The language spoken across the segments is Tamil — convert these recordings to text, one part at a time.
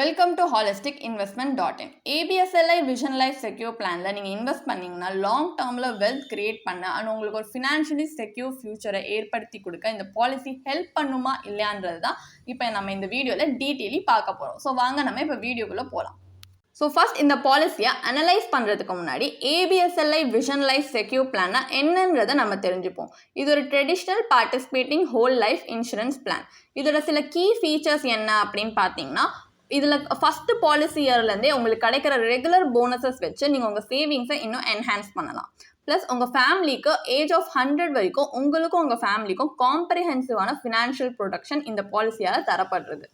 Welcome to holisticinvestment.in. ABSLI Vision Life Secure Planல நீங்கள் இன்வெஸ்ட் பண்ணிங்கன்னா லாங் டேர்மில் வெல்த் கிரியேட் பண்ண அண்ட் உங்களுக்கு ஒரு ஃபினான்ஷியலி செக்யூர் ஃபியூச்சரை ஏற்படுத்தி கொடுக்க இந்த பாலிசி ஹெல்ப் பண்ணுமா இல்லையான்றது தான் இப்போ நம்ம இந்த வீடியோவில் டீட்டெயிலி பார்க்க போகிறோம். ஸோ வாங்க நம்ம இப்போ வீடியோக்குள்ளே போகலாம். ஸோ ஃபர்ஸ்ட் இந்த பாலிசியை அனலைஸ் பண்ணுறதுக்கு முன்னாடி ABSLI Vision Life Secure Planனா என்னன்றதை நம்ம தெரிஞ்சுப்போம். இது ஒரு traditional participating whole life insurance plan. இதோட சில கீ ஃபீச்சர்ஸ் என்ன அப்படின்னு பார்த்தீங்கன்னா, இதில் ஃபஸ்ட்டு பாலிசி இயர்லேருந்தே உங்களுக்கு கிடைக்கிற ரெகுலர் போனஸஸ் வச்சு நீங்கள் உங்கள் சேவிங்ஸை இன்னும் என்ஹான்ஸ் பண்ணலாம். ப்ளஸ் உங்கள் ஃபேமிலிக்கு ஏஜ் ஆஃப் 100 வரைக்கும் உங்களுக்கும் உங்கள் ஃபேமிலிக்கும் காம்ப்ரிஹென்சிவான ஃபினான்ஷியல் ப்ரொடெக்ஷன் இந்த பாலிசியால் தரப்படுறது.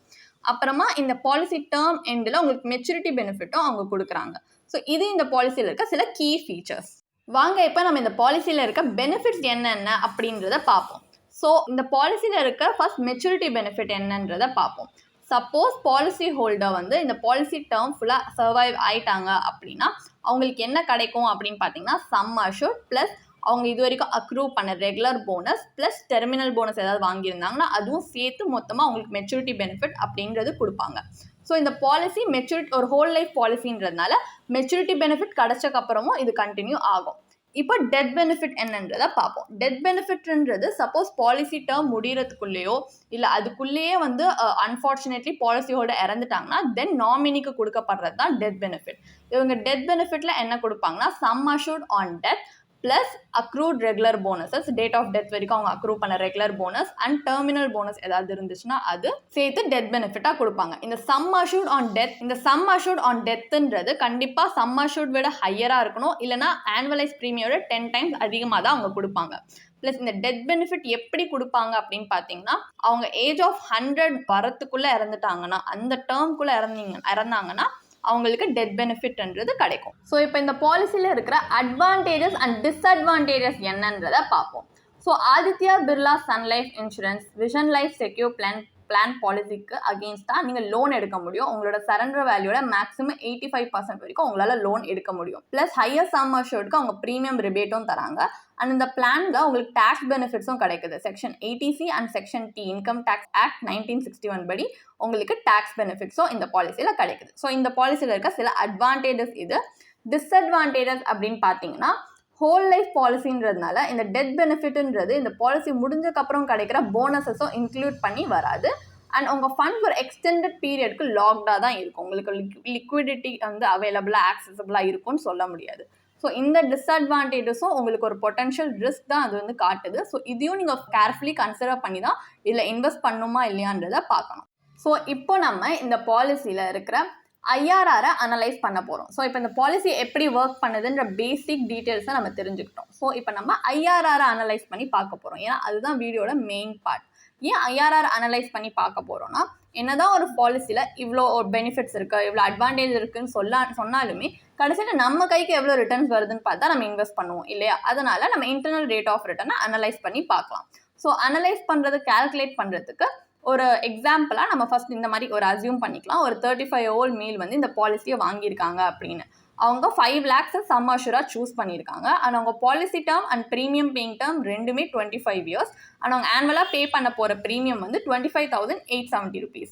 அப்புறமா இந்த பாலிசி டேர்ம் எண்டில் உங்களுக்கு மெச்சூரிட்டி பெனிஃபிட்டும் அவங்க கொடுக்குறாங்க. ஸோ இது இந்த பாலிசியில் இருக்க சில கீ ஃபீச்சர்ஸ். வாங்க இப்போ நம்ம இந்த பாலிசியில் இருக்க பெனிஃபிட்ஸ் என்னென்ன அப்படின்றத பார்ப்போம். ஸோ இந்த பாலிசியில் இருக்க ஃபர்ஸ்ட் மெச்சூரிட்டி பெனிஃபிட் என்னன்றதை பார்ப்போம். சப்போஸ் பாலிசி ஹோல்டர் வந்து இந்த பாலிசி டேர்ம் ஃபுல்லாக சர்வைவ் ஆயிட்டாங்க அப்படின்னா அவங்களுக்கு என்ன கிடைக்கும் அப்படின்னு பார்த்தீங்கன்னா, சம் அஷ்யூர்ட் ப்ளஸ் அவங்க இது வரைக்கும் அக்ரூவ் பண்ண regular bonus plus terminal bonus ஏதாவது வாங்கியிருந்தாங்கன்னா அதுவும் சேர்த்து மொத்தமாக அவங்களுக்கு மெச்சூரிட்டி பெனிஃபிட் அப்படின்றது கொடுப்பாங்க. ஸோ இந்த பாலிசி மெச்சூரிட்டி ஒரு ஹோல் லைஃப் பாலிசின்றதுனால மெச்சூரிட்டி பெனிஃபிட் கிடைச்சக்கப்புறமும் இது கண்டினியூ ஆகும். இப்போ டெத் பெனிஃபிட் என்னன்றதை பார்ப்போம். டெத் பெனிஃபிட்ன்றது சப்போஸ் பாலிசி டேர்ம் முடிகிறதுக்குள்ளேயோ இல்லை அதுக்குள்ளேயே வந்து அன்ஃபார்ச்சுனேட்லி பாலிசி ஹோல்டர் இறந்துட்டாங்கன்னா தென் நாமினிக்கு கொடுக்கப்படுறது தான் டெத் பெனிஃபிட். இவங்க டெத் பெனிஃபிட்டில் என்ன கொடுப்பாங்கன்னா, sum assured on death plus accrued regular bonuses, date of death வரைக்கும் அவங்க அக்ரூவ் பண்ண regular bonus and terminal bonus ஏதாவது இருந்துச்சுன்னா அது சேர்த்து டெத் பெனிஃபிட்டாக கொடுப்பாங்க. இந்த சம் அஷ்யூர்ட் ஆன் டெத்துன்றது கண்டிப்பாக சம் அஷ்யூர்ட் விட ஹையராக இருக்கணும், இல்லைனா ஆனுவலைஸ் ப்ரீமியோட 10 times அதிகமாக தான் அவங்க கொடுப்பாங்க. ப்ளஸ் இந்த டெத் பெனிஃபிட் எப்படி கொடுப்பாங்க அப்படின்னு பார்த்தீங்கன்னா, அவங்க ஏஜ் ஆஃப் 100 வரத்துக்குள்ளே இறந்துட்டாங்கன்னா, அந்த டேர்ம்குள்ளே இறந்தாங்கன்னா அவங்களுக்கு டெத் பெனிஃபிட்ன்றது கிடைக்கும். ஸோ இப்போ இந்த பாலிசியில் இருக்கிற அட்வான்டேஜஸ் அண்ட் டிஸ்அட்வான்டேஜஸ் என்னன்றதை பார்ப்போம். So Aditya Birla Sun Life Insurance Vision Life Secure Plan பாலிசிக்கு அகெயின்ஸ்டாக நீங்கள் லோன் எடுக்க முடியும். உங்களோட சரண்டர் வேல்யூட மேக்ஸிமம் 85% வரைக்கும் உங்களால் லோன் எடுக்க முடியும். ப்ளஸ் ஹையர் சம் அஷ்யூர்டுக்கு அவங்க ப்ரீமியம் ரிபேட்டும் தராங்க. அண்ட் இந்த பிளான்ல உங்களுக்கு டேக்ஸ் பெனிஃபிட்ஸும் கிடைக்குது. Section 80C and section T income tax act 1961 படி உங்களுக்கு டேக்ஸ் பெனிஃபிட்ஸும் இந்த பாலிசியில் கிடைக்குது. ஸோ இந்த பாலிசியில் இருக்க சில அட்வான்டேஜஸ் இது. டிஸ்அட்வான்டேஜஸ் அப்படின்னு பார்த்தீங்கன்னா, ஹோல் லைஃப் பாலிசின்றதுனால இந்த டெத் பெனிஃபிட்ன்றது இந்த பாலிசி முடிஞ்சக்கப்புறம் கிடைக்கிற போனஸஸும் இன்க்ளூட் பண்ணி வராது. அண்ட் உங்கள் ஃபண்ட் ஒரு எக்ஸ்டெண்டட் பீரியட்க்கு லாக்டாக தான் இருக்கும். உங்களுக்கு லிக்விடிட்டி வந்து அவைலபிளாக ஆக்சசபிளாக இருக்கும்னு சொல்ல முடியாது. ஸோ இந்த டிஸ்அட்வான்டேஜஸும் உங்களுக்கு ஒரு பொட்டன்ஷியல் ரிஸ்க் தான் அது வந்து காட்டுது. ஸோ இதையும் நீங்கள் கேர்ஃபுல்லி கன்சிடர் பண்ணி தான் இதில் இன்வெஸ்ட் பண்ணுமா இல்லையான்றதை பார்க்கணும். ஸோ இப்போ நம்ம இந்த பாலிசியில் இருக்கிற IRR அனலைஸ் பண்ண போகிறோம். ஸோ இப்போ இந்த பாலிசி எப்படி ஒர்க் பண்ணுதுன்ற பேசிக் டீட்டெயில்ஸை நம்ம தெரிஞ்சுக்கிட்டோம். ஸோ இப்போ நம்ம IRR அனலைஸ் பண்ணி பார்க்க போகிறோம். ஏன்னா அதுதான் வீடியோட மெயின் பார்ட். ஏன் IRR அனலைஸ் பண்ணி பார்க்க போகிறோன்னா, என்னதான் ஒரு பாலிசியில் இவ்வளோ பெனிஃபிட்ஸ் இருக்குது, இவ்வளோ அட்வான்டேஜ் இருக்குன்னு சொன்னாலுமே கடைசியில் நம்ம கைக்கு எவ்வளோ ரிட்டர்ன்ஸ் வருதுன்னு பார்த்தா நம்ம இன்வெஸ்ட் பண்ணுவோம் இல்லையா? அதனால நம்ம இன்டர்னல் ரேட் ஆஃப் ரிட்டர்னை அனலைஸ் பண்ணி பார்க்கலாம். ஸோ அனலைஸ் பண்ணுறது கால்குலேட் பண்ணுறதுக்கு ஒரு எக்ஸாம்பிளாக நம்ம ஃபர்ஸ்ட் இந்த மாதிரி ஒரு அசியூம் பண்ணிக்கலாம். ஒரு 35-year-old மேல் வந்து இந்த பாலிசியை வாங்கியிருக்காங்க அப்படின்னு. அவங்க 5 lakhs சம் அஷ்யூராக சூஸ் பண்ணியிருக்காங்க. அண்ட் அவங்க policy term and premium paying term ரெண்டுமே 25 years. அண்ட் அவங்க ஆனுவலாக பே பண்ண போகிற ப்ரீமியம் வந்து 25,870 rupees.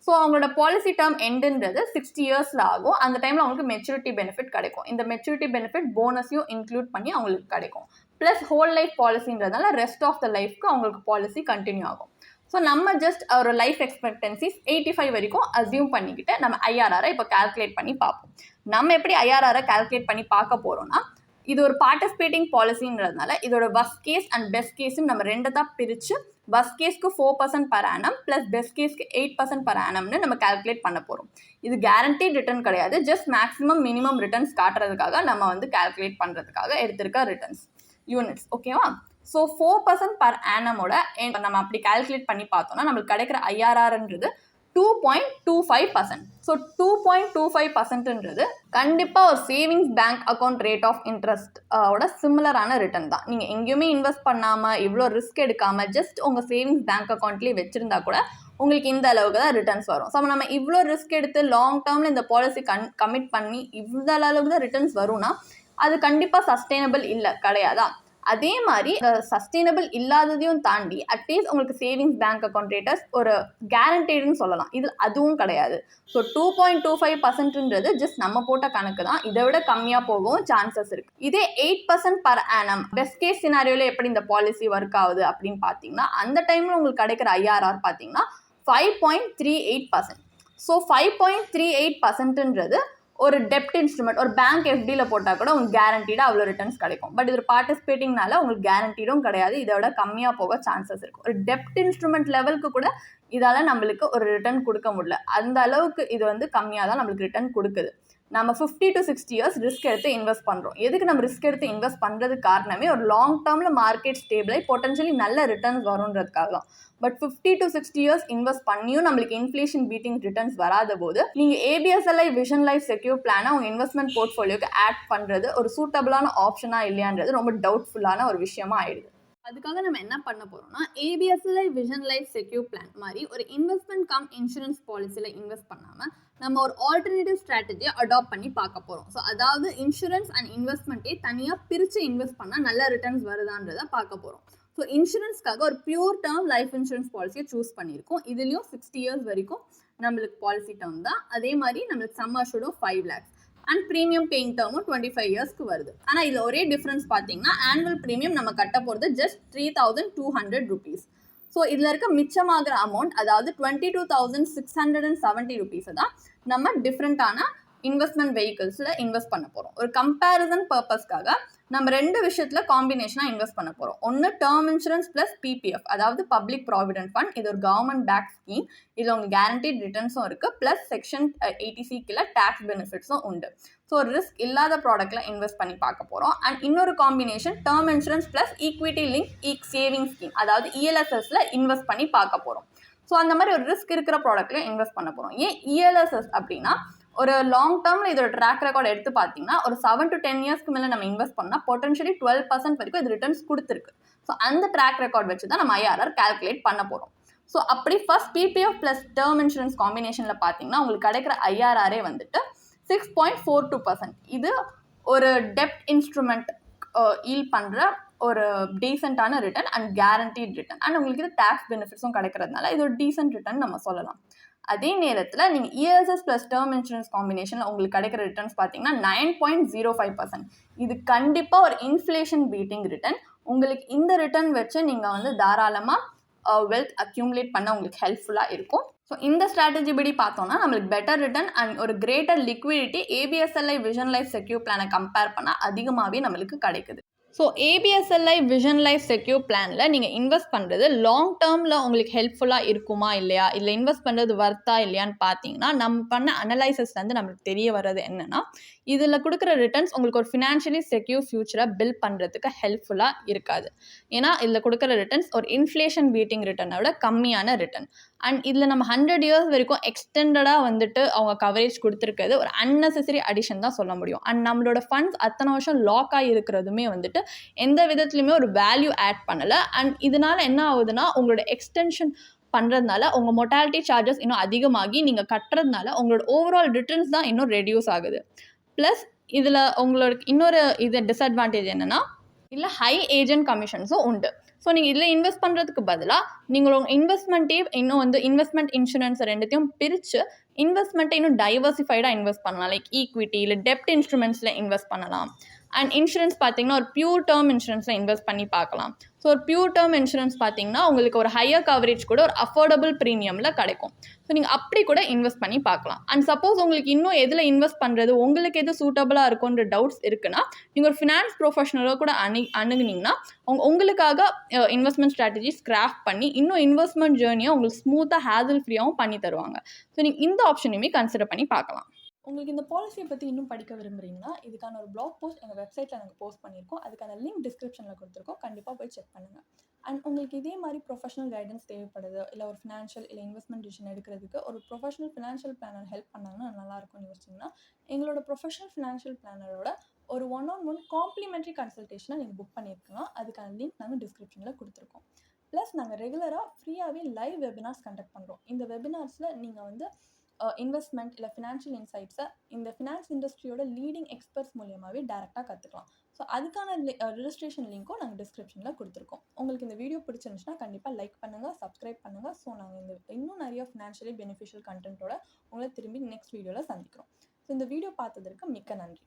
ஸோ அவங்களோட பாலிசி டேர்ம் எண்டுன்றது 60 years ஆகும். அந்த டைமில் அவங்களுக்கு மெச்சூரிட்டி பெனிஃபிட் கிடைக்கும். இந்த மெச்சூரிட்டி பெனிஃபிட் போனஸையும் இன்க்ளூட் பண்ணி அவங்களுக்கு கிடைக்கும். ப்ளஸ் ஹோல் லைஃப் பாலிசின்றதுனால ரெஸ்ட் ஆஃப் த லைஃப்க்கு அவங்களுக்கு பாலிசி கண்டினியூ ஆகும். ஸோ நம்ம ஜஸ்ட் ஒரு லைஃப் எக்ஸ்பெக்டன்சிஸ் 85 வரைக்கும் அசியூம் பண்ணிக்கிட்டு நம்ம IRR இப்போ கால்குலேட் பண்ணி பார்ப்போம். நம்ம எப்படி IRR கால்குலேட் பண்ணி பார்க்க போகிறோம்னா, இது ஒரு பார்ட்டிசிபேட்டிங் பாலிசின்றதுனால இதோட வர்ஸ்ட் கேஸ் அண்ட் பெஸ்ட் கேஸ்ன்னு நம்ம ரெண்டு தான் பிரித்து வர்ஸ்ட் கேஸ்க்கு 4% per annum ப்ளஸ் பெஸ்ட் கேஸ்க்கு 8% per annumனு நம்ம கால்குலேட் பண்ண போகிறோம். இது கேரண்டீட் ரிட்டர்ன் கிடையாது, ஜஸ்ட் மேக்ஸிமம் மினிமம் ரிட்டர்ன்ஸ் காட்டுறதுக்காக நம்ம வந்து கால்குலேட் பண்ணுறதுக்காக எடுத்திருக்க ரிட்டர்ன்ஸ் யூனிட்ஸ். ஓகேவா? ஸோ 4% per annumோட நம்ம அப்படி கால்குலேட் பண்ணி பார்த்தோம்னா நம்மளுக்கு கிடைக்கிற IRRன்றது 2.25%. ஸோ 2.25%ன்றது கண்டிப்பாக ஒரு savings bank account rate of interest ஓட சிமிலரான ரிட்டர்ன் தான். நீங்கள் எங்கேயுமே இன்வெஸ்ட் பண்ணாமல் இவ்வளோ ரிஸ்க் எடுக்காமல் ஜஸ்ட் உங்கள் சேவிங்ஸ் பேங்க் அக்கௌண்ட்லேயே வச்சுருந்தா கூட உங்களுக்கு இந்த அளவுக்கு தான் ரிட்டர்ன்ஸ் வரும். ஸோ நம்ம இவ்வளோ ரிஸ்க் எடுத்து லாங் டேர்மில் இந்த பாலிசி கமிட் பண்ணி இவ்வளோ அளவுக்கு தான் ரிட்டர்ன்ஸ் வரும்னா அது கண்டிப்பாக சஸ்டைனபிள் இல்லை, கிடையாதா? அதே மாதிரி சஸ்டைனபிள் இல்லாததையும் தாண்டி அட்லீஸ்ட் உங்களுக்கு சேவிங்ஸ் பேங்க் அக்கௌண்ட் ரேட்டஸ் ஒரு கேரண்டீடுன்னு சொல்லலாம். இது அதுவும் கிடையாது. ஸோ 2.25%ன்றது ஜஸ்ட் நம்ம போட்ட கணக்கு தான். இதை விட கம்மியாக போகவும் சான்சஸ் இருக்கு. இதே 8% பர் ஆனம் பெஸ்ட் கேஸ் சினாரியோல எப்படி இந்த பாலிசி ஒர்க் ஆகுது அப்படின்னு பார்த்தீங்கன்னா, அந்த டைம்ல உங்களுக்கு கிடைக்கிற ஐஆர்ஆர் பார்த்தீங்கன்னா 5.38%. ஸோ 5.38%ன்றது ஒரு டெப்ட் இன்ஸ்ட்ருமெண்ட், ஒரு பேங்க் எஃப்டியில் போட்டால் கூட உங்களுக்கு கேரண்டீடாக அவ்வளோ ரிட்டர்ன்ஸ் கிடைக்கும். பட் இது பார்ட்டிசிபேட்டிங்னால உங்களுக்கு கேரண்டீடும் கிடையாது. இதோட கம்மியாக போக சான்சஸ் இருக்கும். ஒரு டெப்ட் இன்ஸ்ட்ருமெண்ட் லெவலுக்கு கூட இதால் நம்மளுக்கு ஒரு ரிட்டர்ன் கொடுக்க முடியல. அந்த அளவுக்கு இது வந்து கம்மியாக தான் நம்மளுக்கு ரிட்டர்ன் கொடுக்குது. நம்ம 50 to 60 இயர்ஸ் ரிஸ்க் எடுத்து இன்வெஸ்ட் பண்ணுறோம். எதுக்கு நம்ம ரிஸ்க் எடுத்து இன்வெஸ்ட் பண்ணுறதுக்கு காரணமே ஒரு லாங் டேர்மில் மார்க்கெட் ஸ்டேபிளாகி பொட்டன்ஷியலி நல்ல ரிட்டர்ன்ஸ் வரும்ன்றதுக்காக தான். பட் 50 to 60 இயர்ஸ் இன்வெஸ்ட் பண்ணியும் நம்மளுக்கு இன்ஃப்ளேஷன் பீட்டிங் ரிட்டர்ன்ஸ் வராத போது நீங்கள் ஏபிஎஸ்எல்ஐ விஷன் லைஃப் செக்யூர் பிளானை உங்கள் இன்வெஸ்ட்மெண்ட் போர்ட்ஃபோலியோக்கு ஆட் பண்ணுறது ஒரு சூட்டபிளான ஆப்ஷனாக இல்லையான்றது ரொம்ப டவுட்ஃபுல்லான ஒரு விஷயமா ஆயிடுது. அதுக்காக நம்ம என்ன பண்ண போகிறோம்னா, ஏபிஎஸ்எல்ஐ விஷன் லைஃப் செக்யூர் பிளான் மாதிரி ஒரு இன்வெஸ்ட்மெண்ட் கம் இன்சூரன்ஸ் பாலிசியில் இன்வெஸ்ட் பண்ணாமல் நம்ம ஒரு ஆல்டர்னேட்டிவ் ஸ்ட்ராட்டஜியை அடாப்ட் பண்ணி பார்க்க போகிறோம். ஸோ அதாவது இன்சூரன்ஸ் அண்ட் இன்வெஸ்ட்மெண்ட்டே தனியாக பிரித்து இன்வெஸ்ட் பண்ணால் நல்ல ரிட்டர்ன்ஸ் வருதான்றதை பார்க்க போகிறோம். ஸோ இன்சூரன்ஸ்க்காக ஒரு பியூர் டேர்ம் லைஃப் இன்சூரன்ஸ் பாலிசியை சூஸ் பண்ணியிருக்கோம். இதுலேயும் 60 இயர்ஸ் வரைக்கும் நம்மளுக்கு பாலிசி டேர்ம் தான். அதே மாதிரி நம்மளுக்கு சம் அஷ்யூர்டும் 5 lakhs அண்ட் ப்ரீமியம் பேயிங் டேர்மும் 25 இயர்ஸ்க்கு வருது. ஆனால் இதில் ஒரே டிஃப்ரென்ஸ் பார்த்தீங்கன்னா, ஆனுவல் ப்ரீமியம் நம்ம கட்ட போகிறது ஜஸ்ட் 3,200 rupees. ஸோ இதில் இருக்க மிச்சமாகிற அமௌண்ட், அதாவது 22,670 rupees தான் நம்ம டிஃப்ரெண்ட்டான இன்வெஸ்ட்மெண்ட் வெஹிக்கிள்ஸில் இன்வெஸ்ட் பண்ண போகிறோம். ஒரு கம்பேரிசன் பர்பஸ்க்காக நம்ம 2 விஷயத்தில் காம்பினேஷனாக இன்வெஸ்ட் பண்ண போகிறோம். ஒன்று டேர்ம் இன்சூரன்ஸ் ப்ளஸ் பிபிஎஃப், அதாவது பப்ளிக் ப்ராவிடென்ட் ஃபண்ட். இது ஒரு கவர்மெண்ட் பேக் ஸ்கீம். இதில் உங்களுக்கு கேரண்டீட் ரிட்டர்ன்ஸும் இருக்குது, ப்ளஸ் செக்ஷன் 80C கீழே டேக்ஸ் பெனிஃபிட்ஸும் உண்டு. ஸோ ரிஸ்க் இல்லாத ப்ராடக்ட்டில் இன்வெஸ்ட் பண்ணி பார்க்க போகிறோம். அண்ட் இன்னொரு combination term insurance plus equity link saving scheme, அதாவது இஎல்எஸ்எஸ்ல இன்வெஸ்ட் பண்ணி பார்க்க போகிறோம். ஸோ அந்த மாதிரி ஒரு ரிஸ்க் இருக்கிற ப்ராடக்ட்லையும் இன்வெஸ்ட் பண்ண போகிறோம். ஏன் இஎல்எஸ்எஸ் அப்படின்னா, ஒரு லாங் டேர்மில் இதோட ட்ராக் ரெக்கார்ட் எடுத்து பார்த்தீங்கன்னா ஒரு 7 to 10 இயர்ஸ்க்கு மேலே நம்ம இன்வெஸ்ட் பண்ணால் பொட்டன்ஷியலி 12% வரைக்கும் இது ரிட்டர்ன்ஸ் கொடுத்துருக்கு. ஸோ அந்த ட்ராக் ரெக்கார்ட் வச்சு தான் நம்ம ஐஆர்ஆர் கால்குலேட் பண்ண போகிறோம். ஸோ அப்படி first PPF plus term insurance காம்பினேஷனில் பார்த்தீங்கன்னா உங்களுக்கு கிடைக்கிற ஐஆர்ஆரே வந்துட்டு 6.42%. இது ஒரு டெப்ட் இன்ஸ்ட்ருமெண்ட் ஈல்ட் பண்ணுற ஒரு டீசெண்டான return and guaranteed return. And உங்களுக்கு இது டேக்ஸ் பெனிஃபிட்ஸும் கிடைக்கிறதுனால இது ஒரு டீசென்ட் ரிட்டர்ன் நம்ம சொல்லலாம். அதே நேரத்தில் நீங்கள் இஎஸ்எஸ் ப்ளஸ் டேர்ம் இன்சூரன்ஸ் காம்பினேஷனில் உங்களுக்கு கிடைக்கிற ரிட்டர்ன்ஸ் பார்த்தீங்கன்னா 9.05%. இது கண்டிப்பாக ஒரு இன்ஃப்ளேஷன் பீட்டிங் ரிட்டர்ன். உங்களுக்கு இந்த ரிட்டர்ன் வச்சு நீங்கள் வந்து தாராளமாக வெல்த் அக்யூமுலேட் பண்ண உங்களுக்கு ஹெல்ப்ஃபுல்லாக இருக்கும். ஸோ இந்த ஸ்ட்ராட்டஜி படி பார்த்தோம்னா நம்மளுக்கு பெட்டர் ரிட்டர்ன் அண்ட் ஒரு greater liquidity ABSLI Vision Life Secure பிளானை கம்பேர் பண்ணால் அதிகமாகவே நம்மளுக்கு கிடைக்குது. So ABSLI Vision Life Secure பிளானில் நீங்கள் இன்வெஸ்ட் பண்ணுறது லாங் டேர்மில் உங்களுக்கு ஹெல்ப்ஃபுல்லாக இருக்குமா இல்லையா, இல்லை இன்வெஸ்ட் பண்ணுறது வர்த்தா இல்லையான்னு பார்த்தீங்கன்னா, நம்ம பண்ண அனலைசிஸ்லேருந்து நம்மளுக்கு தெரிய வர்றது என்னென்னா, இதில் கொடுக்குற ரிட்டர்ன்ஸ் உங்களுக்கு ஒரு ஃபினான்ஷியலி செக்யூர் ஃபியூச்சரை பில்ட் பண்ணுறதுக்கு ஹெல்ப்ஃபுல்லாக இருக்காது. ஏன்னா இதில் கொடுக்குற ரிட்டர்ன்ஸ் ஒரு இன்ஃப்ளேஷன் பீட்டிங் ரிட்டர்னை விட கம்மியான ரிட்டர்ன். அண்ட் இதில் நம்ம 100 இயர்ஸ் வரைக்கும் எக்ஸ்டெண்டடாக வந்துட்டு அவங்க கவரேஜ் கொடுத்துருக்கிறது ஒரு அன்னெசரி அடிஷன் தான் சொல்ல முடியும். அண்ட் நம்மளோட ஃபண்ட்ஸ் அத்தனை வருஷம் லாக் ஆகி இருக்கிறதுமே வந்துட்டு எந்த விதத்துலையுமே ஒரு வேல்யூ ஆட் பண்ணலை. அண்ட் இதனால் என்ன ஆகுதுன்னா, உங்களோட எக்ஸ்டென்ஷன் பண்ணுறதுனால உங்கள் மொர்டாலிட்டி சார்ஜஸ் இன்னும் அதிகமாகி நீங்கள் கட்டுறதுனால உங்களோட ஓவரால் ரிட்டர்ன்ஸ் தான் இன்னும் ரெடியூஸ் ஆகுது. ப்ளஸ் இதில் உங்களோட இன்னொரு டிஸ்அட்வான்டேஜ் என்னென்னா, இல்லை ஹை ஏஜென்ட் கமிஷன்ஸும் உண்டு. ஸோ நீங்கள் இதில் இன்வெஸ்ட் பண்ணுறதுக்கு பதிலாக நீங்கள் உங்கள் இன்வெஸ்ட்மெண்ட்டே இன்னும் வந்து இன்வெஸ்ட்மெண்ட் இன்சூரன்ஸ் ரெண்டுத்தையும் பிரித்து இன்வெஸ்ட்மெண்ட்டை இன்னும் டைவர்சிஃபைடாக இன்வெஸ்ட் பண்ணலாம். லைக் ஈக்விட்டி இல்லை டெப்ட் இன்ஸ்ட்ருமெண்ட்ஸில் இன்வெஸ்ட் பண்ணலாம். அண்ட் இன்சூரன்ஸ் பார்த்தீங்கன்னா ஒரு பியூர் டேர்ம் இன்சூரன்ஸில் இன்வெஸ்ட் பண்ணி பார்க்கலாம். ஸோ ஒரு பியூர் டேர்ம் இன்சூரன்ஸ் பார்த்தீங்கன்னா உங்களுக்கு ஒரு ஹையர் கவரேஜ் கூட ஒரு அஃபோர்டபுள் ப்ரீமியமில் கிடைக்கும். ஸோ நீங்கள் அப்படி கூட இன்வெஸ்ட் பண்ணி பார்க்கலாம். அண்ட் சப்போஸ் உங்களுக்கு இன்னும் எதில் இன்வெஸ்ட் பண்ணுறது, உங்களுக்கு எது சூட்டபுளாக இருக்குன்ற டவுட்ஸ் இருக்குன்னா, நீங்கள் ஒரு ஃபினான்ஸ் ப்ரொஃபஷனலோ கூட அணுகுனீங்கன்னா உங்களுக்காக இன்வெஸ்ட்மெண்ட் ஸ்ட்ராட்டஜிஸ் கிராஃப்ட் பண்ணி இன்னும் இன்வெஸ்ட்மெண்ட் ஜேர்னியை உங்களுக்கு ஸ்மூத்தாக ஹேசல் ஃப்ரீயாகவும் பண்ணி தருவாங்க. ஸோ நீங்கள் இந்த ஆப்ஷனையுமே கன்சிடர் பண்ணி பார்க்கலாம். உங்களுக்கு இந்த பாலிசியை பற்றி இன்னும் படிக்க விரும்புகிறீங்கன்னா, இதுக்கான ஒரு பிளாக் போஸ்ட் எங்கள் வெப்சைட்டில் நாங்கள் போஸ்ட் பண்ணியிருக்கோம். அதுக்கான லிங்க் டிஸ்கிரிப்ஷனில் கொடுத்துருக்கோம். கண்டிப்பாக போய் செக் பண்ணுங்கள். அண்ட் உங்களுக்கு இதே மாதிரி ப்ரொஃபஷனல் கைடன்ஸ் தேவைப்படுது, இல்லை ஒரு ஃபினான்ஷியல் இல்லை இன்வெஸ்ட்மெண்ட் டிசிஷன் எடுக்கிறதுக்கு ஒரு ப்ரொஃபஷனல் ஃபினான்ஷியல் பிளானர் ஹெல்ப் பண்ணாங்கன்னா நல்லாயிருக்கும்னு யோசிச்சிங்கன்னா, எங்களோட ப்ரொஃபஷனல் ஃபினான்ஷியல் பிளானரோட ஒரு 1-on-1 காம்ப்ளிமெண்ட்ரி கன்சல்டேஷனை நீங்கள் புக் பண்ணியிருக்கலாம். அதுக்கான லிங்க் நாங்கள் டிஸ்கிரிப்ஷனில் கொடுத்துருக்கோம். ப்ளஸ் நாங்கள் ரெகுலராக ஃப்ரீயாகவே லைவ் வெபினார்ஸ் கண்டக்ட் பண்ணுறோம். இந்த வெபினார்ஸில் நீங்கள் வந்து இன்வெஸ்ட்மெண்ட் இல்லை ஃபினான்ஷியல் இன்சைட்ஸை இந்த ஃபினான்ஸ் இண்டஸ்ட்ரியோட லீடிங் எக்ஸ்பர்ட்ஸ் மூலியமாகவே டேரெக்டாக கற்றுக்கலாம். ஸோ அதுக்கான ரிஜிஸ்ட்ரேஷன் லிங்க்கும் நாங்கள் டிஸ்கிரிப்ஷனில் கொடுத்துருக்கோம். உங்களுக்கு இந்த வீடியோ பிடிச்சிருந்துச்சுன்னா கண்டிப்பாக லைக் பண்ணுங்கள், சப்ஸ்கிரைப் பண்ணுங்கள். ஸோ நாங்கள் இன்னும் நிறைய ஃபினான்ஷியலி பெனிஃபிஷியல் கண்டென்ட்டோட உங்களை திரும்பி நெக்ஸ்ட் வீடியோவில் சந்திக்கிறோம். ஸோ இந்த வீடியோ பார்த்ததற்கு மிக்க நன்றி.